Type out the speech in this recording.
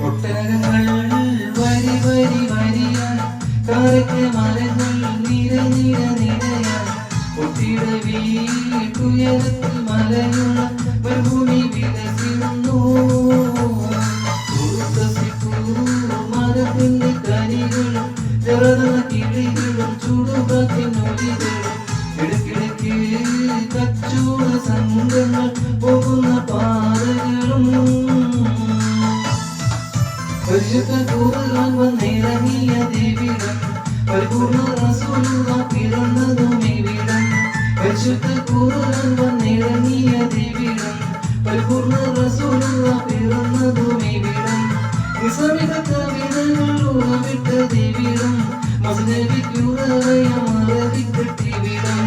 ഒട്ടകങ്ങൾ വരി വരി വരിയായി കാരയ്ക്ക് മരങ്ങൾ നിര നിര നിരയായി ഒട്ടിട വീട്ടുയരത്തിൽ മലയുള്ള മരുഭൂമി വികസിക്കുന്നു. മരത്തിന്റെ കരികളും ചെറുതന കിളികളും ചുടുകാറ്റിനൊലികളും ഇടയ്ക്കിടയ്ക്ക് കച്ചവട സംഘങ്ങൾ പോകുന്ന പാതകളും പരിശുദ്ധ ഖുർആൻ വന്നിറങ്ങിയ ദേവിടം പരിപൂർണ്ണ റസൂലുള്ളാ പിറന്നതും ഇവിടം. പരിശുദ്ധ ഖുർആൻ വന്നിറങ്ങിയ ദേവിടം പരിപൂർണ്ണ റസൂലുള്ളാ പിറന്നതും ഇവിടം. നിസമിത കവിതകൾ ഉറവിട്ട ദേവിടം മസ്നവിക്കുറവയ മറവിക്കെട്ടിവിടം.